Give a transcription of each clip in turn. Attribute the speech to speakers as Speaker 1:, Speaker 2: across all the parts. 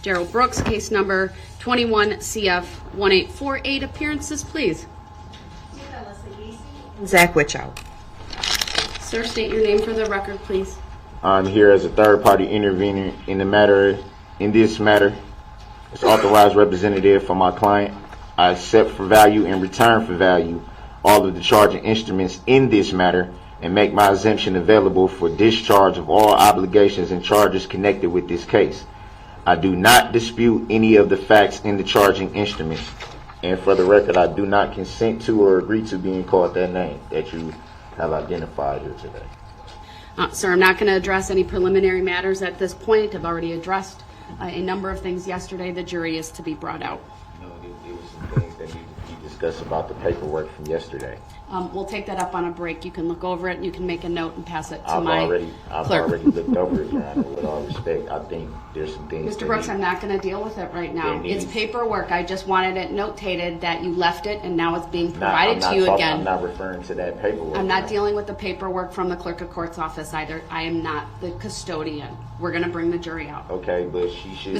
Speaker 1: Darrell Brooks, case number 21CF1848. Appearances, please.
Speaker 2: Zach Wichow.
Speaker 1: Sir, state your name for the record, please.
Speaker 3: I'm here as a third-party intervener in this matter. As authorized representative for my client, I accept for value and return for value all of the charging instruments in this matter and make my exemption available for discharge of all obligations and charges connected with this case. I do not dispute any of the facts in the charging instruments. And for the record, I do not consent to or agree to being called that name that you have identified here today.
Speaker 1: Sir, I'm not going to address any preliminary matters at this point. I've already addressed a number of things yesterday. The jury is to be brought out.
Speaker 3: No, there was some things that need to be discussed about the paperwork from yesterday.
Speaker 1: We'll take that up on a break. You can look over it and you can make a note and pass it to
Speaker 3: I've
Speaker 1: my
Speaker 3: already looked over it, Your Honor, with all respect. I think there's some things.
Speaker 1: Mr. Brooks, I'm not going to deal with it right now. It's paperwork. I just wanted it notated that you left it and now it's being provided to you again.
Speaker 3: I'm not referring to that paperwork.
Speaker 1: I'm not dealing with the paperwork from the clerk of court's office either. I am not the custodian. We're going to bring the jury out.
Speaker 3: Okay, but she should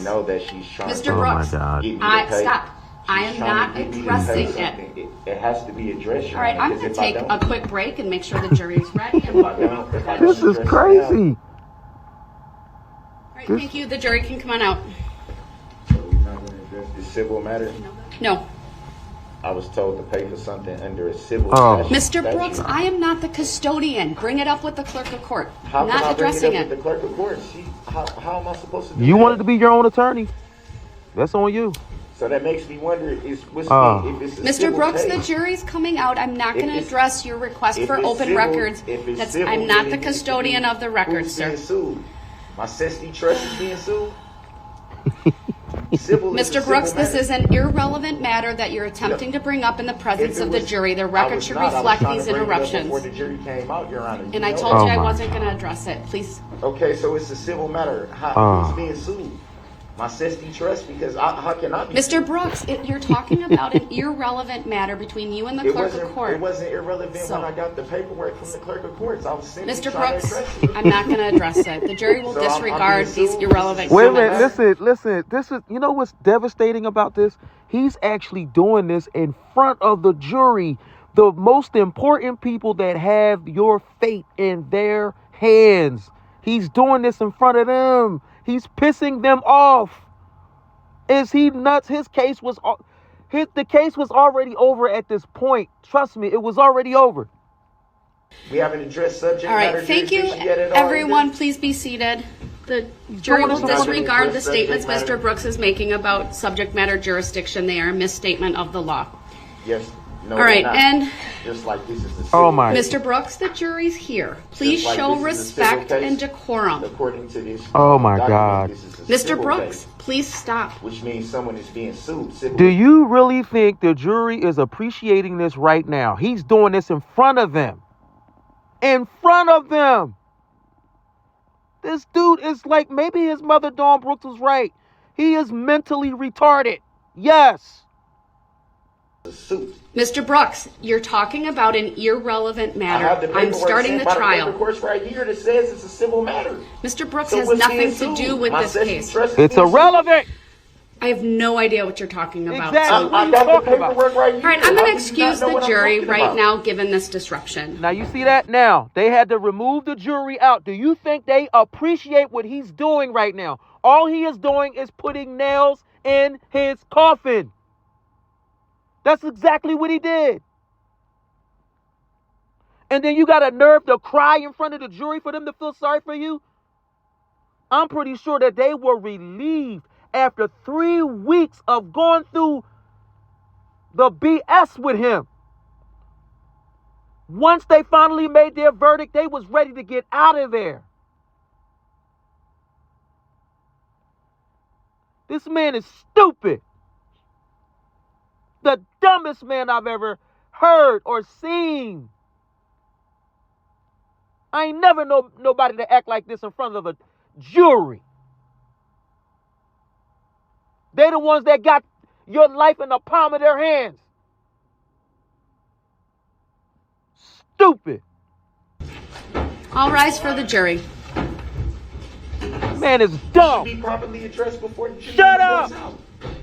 Speaker 3: know that she's trying
Speaker 1: Mr.
Speaker 3: to
Speaker 1: Brooks,
Speaker 3: get me to pay.
Speaker 1: stop. I am not addressing it.
Speaker 3: It has to be addressed, Your
Speaker 1: All right,
Speaker 3: Honor,
Speaker 1: I'm going to take a quick break and make sure the jury is ready.
Speaker 4: This is crazy.
Speaker 1: All right, thank you. The jury can come on out.
Speaker 3: So we're not going to address this civil matter?
Speaker 1: No.
Speaker 3: I was told to pay for something under a civil statute.
Speaker 1: Mr. Brooks, I am not the custodian. Bring it up with the clerk of court.
Speaker 3: How
Speaker 1: I'm not addressing
Speaker 3: it with the clerk of court? How am I supposed to do
Speaker 4: You
Speaker 3: that?
Speaker 4: wanted to be your own attorney. That's on you.
Speaker 3: So that makes me wonder if it's a
Speaker 1: Mr.
Speaker 3: civil
Speaker 1: Brooks,
Speaker 3: case.
Speaker 1: the jury's coming out. I'm not going to address your request for
Speaker 3: it's
Speaker 1: open
Speaker 3: civil-
Speaker 1: records.
Speaker 3: if it's civil,
Speaker 1: I'm not
Speaker 3: then
Speaker 1: the
Speaker 3: it needs to
Speaker 1: custodian
Speaker 3: be
Speaker 1: of the records,
Speaker 3: who's
Speaker 1: sir.
Speaker 3: being sued. My Cestui Trust is being sued. Civil is a
Speaker 1: Mr.
Speaker 3: civil
Speaker 1: Brooks, this
Speaker 3: matter.
Speaker 1: is an irrelevant matter that you're attempting to bring up in the presence of the jury. The record should reflect these interruptions.
Speaker 3: Before the jury came out, Your Honor.
Speaker 1: And I told you I wasn't going to address it. Please.
Speaker 3: Okay, so it's a civil matter. Who's being sued? My Cestui Trust, because how can I be
Speaker 1: Mr.
Speaker 3: sued?
Speaker 1: Brooks, you're talking about an irrelevant matter between you and the clerk of court.
Speaker 3: It wasn't irrelevant when I got the paperwork from the clerk of courts. I was simply
Speaker 1: Mr.
Speaker 3: trying
Speaker 1: Brooks,
Speaker 3: to address it.
Speaker 1: I'm not going to address it. The jury will
Speaker 3: So I'm
Speaker 1: disregard
Speaker 3: being
Speaker 1: these
Speaker 3: sued?
Speaker 1: irrelevant
Speaker 4: Wait a
Speaker 1: comments.
Speaker 4: minute. Listen. This is, you know what's devastating about this? He's actually doing this in front of the jury, the most important people that have your fate in their hands. He's doing this in front of them. He's pissing them off. Is he nuts? The case was already over at this point. Trust me, it was already over.
Speaker 3: We haven't addressed subject
Speaker 1: All
Speaker 3: matter
Speaker 1: right, thank you,
Speaker 3: jurisdiction yet at all,
Speaker 1: everyone.
Speaker 3: either?
Speaker 1: Please be seated. The jury will disregard the statements Mr. Brooks is making about subject matter jurisdiction. They are a misstatement of the law.
Speaker 3: Yes. No,
Speaker 1: All right,
Speaker 3: they're not.
Speaker 1: and
Speaker 3: just like this is the
Speaker 4: Oh
Speaker 3: civil
Speaker 4: my.
Speaker 3: case.
Speaker 1: Mr. Brooks, the jury's here. Please
Speaker 3: Just like
Speaker 1: show
Speaker 3: this is a civil
Speaker 1: respect
Speaker 3: case,
Speaker 1: and decorum.
Speaker 3: According to this
Speaker 4: Oh my
Speaker 3: document,
Speaker 4: God.
Speaker 3: this is a
Speaker 1: Mr.
Speaker 3: civil
Speaker 1: Brooks,
Speaker 3: case,
Speaker 1: please stop.
Speaker 3: which means someone is being sued. Civil.
Speaker 4: Do you really think the jury is appreciating this right now? He's doing this in front of them. In front of them. This dude is like, maybe his mother, Dawn Brooks, was right. He is mentally retarded. Yes.
Speaker 3: Suit.
Speaker 1: Mr. Brooks, you're talking about an irrelevant
Speaker 3: I have the
Speaker 1: matter. I'm
Speaker 3: paperwork
Speaker 1: starting
Speaker 3: sent
Speaker 1: the
Speaker 3: by
Speaker 1: trial.
Speaker 3: The course right here that says it's a civil matter.
Speaker 1: Mr. Brooks
Speaker 3: So
Speaker 1: has
Speaker 3: what's
Speaker 1: nothing
Speaker 3: being
Speaker 1: to
Speaker 3: sued?
Speaker 1: do with
Speaker 3: My
Speaker 1: this
Speaker 3: Cestui
Speaker 1: case.
Speaker 3: Trust is
Speaker 4: It's
Speaker 3: being sued.
Speaker 4: irrelevant.
Speaker 1: I have no idea what you're talking about.
Speaker 4: Exactly.
Speaker 1: So-
Speaker 3: I got the paperwork right here.
Speaker 1: all right, I'm
Speaker 3: How
Speaker 1: going
Speaker 3: do
Speaker 1: to
Speaker 3: you
Speaker 1: excuse
Speaker 3: not know
Speaker 1: the
Speaker 3: what I'm
Speaker 1: jury
Speaker 3: talking
Speaker 1: right
Speaker 3: about?
Speaker 1: now, given this disruption.
Speaker 4: Now you see that now. They had to remove the jury out. Do you think they appreciate what he's doing right now? All he is doing is putting nails in his coffin. That's exactly what he did. And then you got a nerve to cry in front of the jury for them to feel sorry for you? I'm pretty sure that they were relieved after 3 weeks of going through the BS with him. Once they finally made their verdict, they was ready to get out of there. This man is stupid. The dumbest man I've ever heard or seen. I ain't never know nobody to act like this in front of a jury. They the ones that got your life in the palm of their hands. Stupid.
Speaker 1: All rise for the jury.
Speaker 4: Man is
Speaker 3: It should
Speaker 4: dumb.
Speaker 3: be properly addressed before the jury
Speaker 4: Shut
Speaker 3: comes
Speaker 4: up.
Speaker 3: out.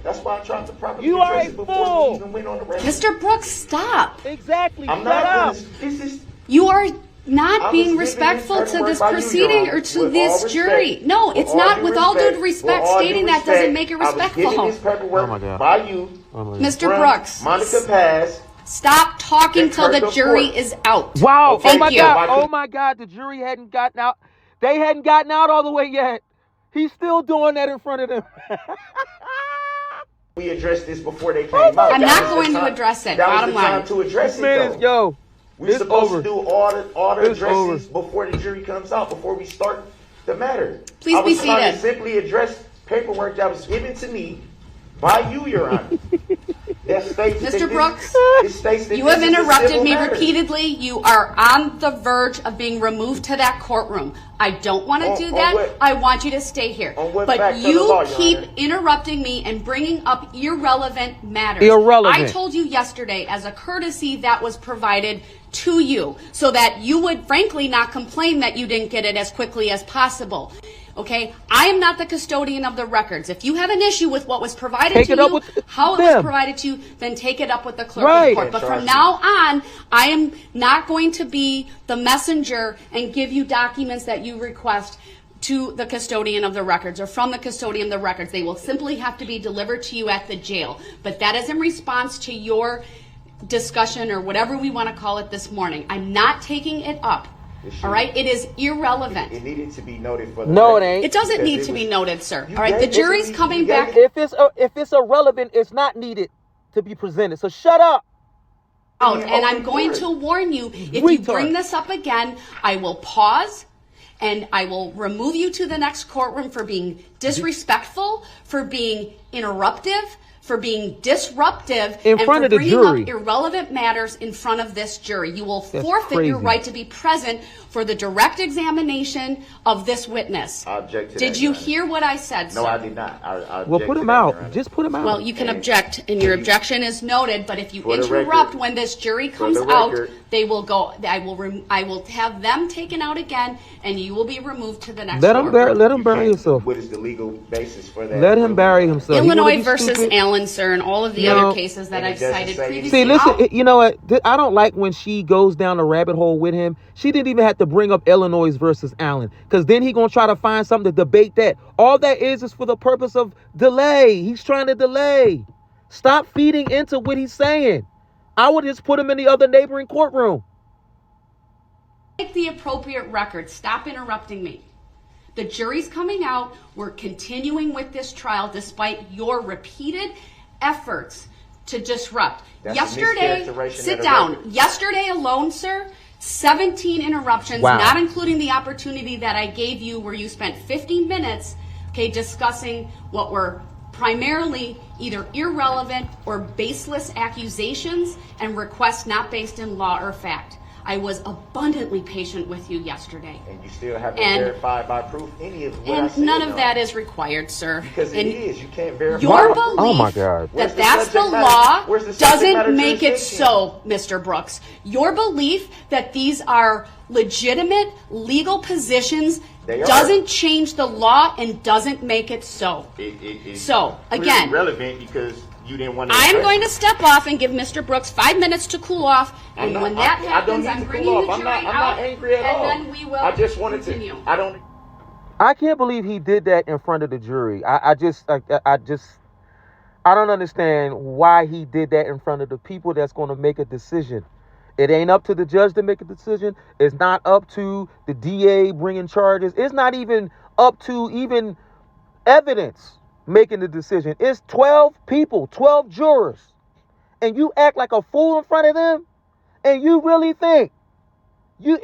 Speaker 3: That's why I tried to properly
Speaker 4: You are
Speaker 3: address
Speaker 4: a
Speaker 3: it before
Speaker 4: fool.
Speaker 3: we even went on the record.
Speaker 1: Mr. Brooks, stop.
Speaker 4: Exactly.
Speaker 3: I'm
Speaker 4: Shut
Speaker 3: not
Speaker 4: up.
Speaker 3: gonna. This is.
Speaker 1: You are not
Speaker 3: I
Speaker 1: being
Speaker 3: was given
Speaker 1: respectful
Speaker 3: this
Speaker 1: to this
Speaker 3: paperwork by you,
Speaker 1: proceeding
Speaker 3: Your
Speaker 1: or
Speaker 3: Honor,
Speaker 1: to
Speaker 3: with
Speaker 1: this
Speaker 3: all
Speaker 1: jury.
Speaker 3: respect.
Speaker 1: No,
Speaker 3: With
Speaker 1: it's
Speaker 3: all
Speaker 1: not.
Speaker 3: due
Speaker 1: With all
Speaker 3: respect.
Speaker 1: due
Speaker 3: With
Speaker 1: respect,
Speaker 3: all due
Speaker 1: stating that
Speaker 3: respect,
Speaker 1: doesn't make it
Speaker 3: I was given
Speaker 1: respectful.
Speaker 3: this paperwork
Speaker 4: Oh my God.
Speaker 3: by you,
Speaker 1: Mr.
Speaker 3: from
Speaker 1: Brooks,
Speaker 3: Monica Paz.
Speaker 1: stop talking
Speaker 3: and
Speaker 1: till the
Speaker 3: Kirk
Speaker 1: jury
Speaker 3: Court.
Speaker 1: is out.
Speaker 4: Wow.
Speaker 3: Okay,
Speaker 4: Oh my
Speaker 1: Thank you.
Speaker 4: God. Oh my God. The jury hadn't gotten out. They hadn't gotten out all the way yet. He's still doing that in front of them.
Speaker 3: We addressed this before they came
Speaker 4: Oh my
Speaker 3: out.
Speaker 1: I'm
Speaker 3: That
Speaker 1: not
Speaker 3: was the
Speaker 1: going to
Speaker 3: time-
Speaker 1: address it.
Speaker 3: That
Speaker 1: Bottom
Speaker 3: was the
Speaker 1: line.
Speaker 3: time to address
Speaker 4: This
Speaker 3: it,
Speaker 4: man
Speaker 3: though.
Speaker 4: is, yo,
Speaker 3: We're
Speaker 4: it's
Speaker 3: supposed
Speaker 4: over.
Speaker 3: to do all the
Speaker 4: It's
Speaker 3: addresses before the jury comes out, before we start the matter.
Speaker 1: Please
Speaker 3: I
Speaker 1: be
Speaker 3: was trying to
Speaker 1: seated.
Speaker 3: simply address paperwork that was given to me by you, Your Honor. That states that
Speaker 1: Mr.
Speaker 3: this-
Speaker 1: Brooks,
Speaker 3: it states that
Speaker 1: You
Speaker 3: this
Speaker 1: have
Speaker 3: is a
Speaker 1: interrupted
Speaker 3: civil
Speaker 1: me
Speaker 3: matter.
Speaker 1: repeatedly. You are on the verge of being removed to that courtroom. I don't want to
Speaker 3: On-
Speaker 1: do
Speaker 3: on
Speaker 1: that.
Speaker 3: what-
Speaker 1: I want you to stay here.
Speaker 3: on what
Speaker 1: But
Speaker 3: fact of the
Speaker 1: you
Speaker 3: law, Your
Speaker 1: keep
Speaker 3: Honor?
Speaker 1: interrupting me and bringing up irrelevant matters.
Speaker 4: Irrelevant.
Speaker 1: I told you yesterday, as a courtesy, that was provided to you so that you would frankly not complain that you didn't get it as quickly as possible. Okay, I am not the custodian of the records. If you have an issue with what was provided
Speaker 4: Take
Speaker 1: to
Speaker 4: it up
Speaker 1: you,
Speaker 4: with
Speaker 1: how it
Speaker 4: them.
Speaker 1: was provided to you, then take it up with the clerk
Speaker 4: Right.
Speaker 1: of court. But from
Speaker 3: Charge
Speaker 1: now on, I am not going to be the messenger and give you documents that you request to the custodian of the records or from the custodian of the records. They will simply have to be delivered to you at the jail. But that is in response to your discussion or whatever we want to call it this morning. I'm not taking it up. All right? It is irrelevant.
Speaker 3: It needed to be noted for the
Speaker 4: No, it
Speaker 3: record.
Speaker 4: ain't.
Speaker 1: It doesn't
Speaker 3: Because
Speaker 1: need
Speaker 3: it
Speaker 1: to be
Speaker 3: was-
Speaker 1: noted, sir.
Speaker 3: You
Speaker 1: All right? The
Speaker 3: gave-
Speaker 1: jury's
Speaker 3: you
Speaker 1: coming
Speaker 3: gave
Speaker 1: back.
Speaker 3: it-
Speaker 4: If it's irrelevant, it's not needed to be presented. So shut up.
Speaker 1: out,
Speaker 3: being
Speaker 1: and I'm
Speaker 3: open
Speaker 1: going
Speaker 3: court.
Speaker 1: to warn you, if you
Speaker 4: Retard.
Speaker 1: bring this up again, I will pause and I will remove you to the next courtroom for being disrespectful, for being interruptive, for being disruptive,
Speaker 4: In
Speaker 1: and
Speaker 4: front
Speaker 1: for
Speaker 4: of the
Speaker 1: bringing
Speaker 4: jury.
Speaker 1: up irrelevant matters in front of this jury. You will
Speaker 4: That's
Speaker 1: forfeit your
Speaker 4: crazy.
Speaker 1: right to be present for the direct examination of this witness.
Speaker 3: I object to
Speaker 1: Did
Speaker 3: that,
Speaker 1: you
Speaker 3: Your Honor.
Speaker 1: hear what I said, sir?
Speaker 3: No, I did not. I
Speaker 4: Well,
Speaker 3: object
Speaker 4: put
Speaker 3: to
Speaker 4: him
Speaker 3: that,
Speaker 4: out.
Speaker 3: Your Honor.
Speaker 4: Just put him out.
Speaker 1: Well, you can
Speaker 3: And-
Speaker 1: object, and your objection is noted. But if you
Speaker 3: For the
Speaker 1: interrupt
Speaker 3: record-
Speaker 1: when this jury
Speaker 3: for
Speaker 1: comes
Speaker 3: the
Speaker 1: out,
Speaker 3: record-
Speaker 1: they will go. I will have them taken out again, and you will be removed to the next.
Speaker 4: Let him
Speaker 1: court.
Speaker 4: bury. Let him
Speaker 3: You
Speaker 4: bury
Speaker 3: can't-
Speaker 4: himself.
Speaker 3: What is the legal basis for that?
Speaker 4: Let him bury himself. He wanna
Speaker 1: Illinois
Speaker 4: be
Speaker 1: versus
Speaker 4: stupid.
Speaker 1: Allen, sir, and all of the
Speaker 4: No.
Speaker 1: other cases that
Speaker 3: And it
Speaker 1: I've
Speaker 3: doesn't
Speaker 1: cited
Speaker 3: say
Speaker 1: previously.
Speaker 4: See, listen,
Speaker 1: I'll-
Speaker 4: you know what? I don't like when she goes down the rabbit hole with him. She didn't even have to bring up Illinois versus Allen, because then he gonna try to find something to debate that. All that is for the purpose of delay. He's trying to delay. Stop feeding into what he's saying. I would just put him in the other neighboring courtroom.
Speaker 1: Take the appropriate record. Stop interrupting me. The jury's coming out. We're continuing with this trial despite your repeated efforts to disrupt.
Speaker 3: That's a
Speaker 1: Yesterday,
Speaker 3: mischaracterization
Speaker 1: sit
Speaker 3: of the
Speaker 1: down.
Speaker 3: record.
Speaker 1: Yesterday alone, sir, 17 interruptions,
Speaker 4: Wow.
Speaker 1: not including the opportunity that I gave you where you spent 15 minutes, okay, discussing what were primarily either irrelevant or baseless accusations and requests not based in law or fact. I was abundantly patient with you yesterday.
Speaker 3: And you still haven't
Speaker 1: And-
Speaker 3: verified by proof any of what I
Speaker 1: And
Speaker 3: said.
Speaker 1: none of
Speaker 3: Your
Speaker 1: that
Speaker 3: Honor.
Speaker 1: is required, sir.
Speaker 3: Because it
Speaker 1: And
Speaker 3: is. You can't verify.
Speaker 1: your
Speaker 4: Wow.
Speaker 1: belief
Speaker 4: Oh my God.
Speaker 3: Where's
Speaker 1: that
Speaker 3: the
Speaker 1: that's the
Speaker 3: subject matter?
Speaker 1: law
Speaker 3: Where's the subject matter
Speaker 1: doesn't make it
Speaker 3: jurisdiction?
Speaker 1: so, Mr. Brooks. Your belief that these are legitimate legal positions
Speaker 3: They are.
Speaker 1: doesn't change the law and doesn't make it so.
Speaker 3: It's
Speaker 1: So,
Speaker 3: clearly
Speaker 1: again,
Speaker 3: relevant because you didn't want to.
Speaker 1: I'm going to step off and give Mr. Brooks 5 minutes to cool off, and when that
Speaker 3: I don't
Speaker 1: happens,
Speaker 3: need
Speaker 1: I'm
Speaker 3: to
Speaker 1: bringing
Speaker 3: cool
Speaker 1: the
Speaker 3: off.
Speaker 1: jury
Speaker 3: I'm
Speaker 1: out,
Speaker 3: not angry at all.
Speaker 1: and then we will
Speaker 3: I just wanted
Speaker 1: continue.
Speaker 3: to. I don't.
Speaker 4: I can't believe he did that in front of the jury. I don't understand why he did that in front of the people that's going to make a decision. It ain't up to the judge to make a decision. It's not up to the DA bringing charges. It's not even up to even evidence making the decision. It's 12 people, 12 jurors. And you act like a fool in front of them? And you really think you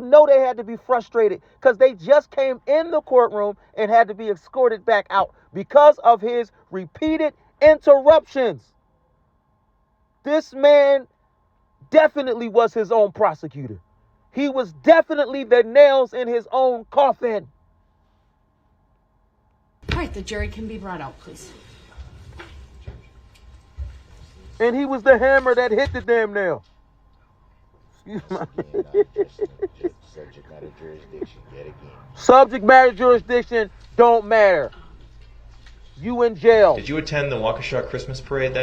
Speaker 4: know they had to be frustrated because they just came in the courtroom and had to be escorted back out because of his repeated interruptions. This man definitely was his own prosecutor. He was definitely the nails in his own coffin.
Speaker 1: All right, the jury can be brought out, please.
Speaker 4: And he was the hammer that hit the damn nail.
Speaker 3: Again, just subject matter jurisdiction yet again.
Speaker 4: Subject matter jurisdiction don't matter. You in jail.
Speaker 2: Did you attend the Waukesha Christmas parade that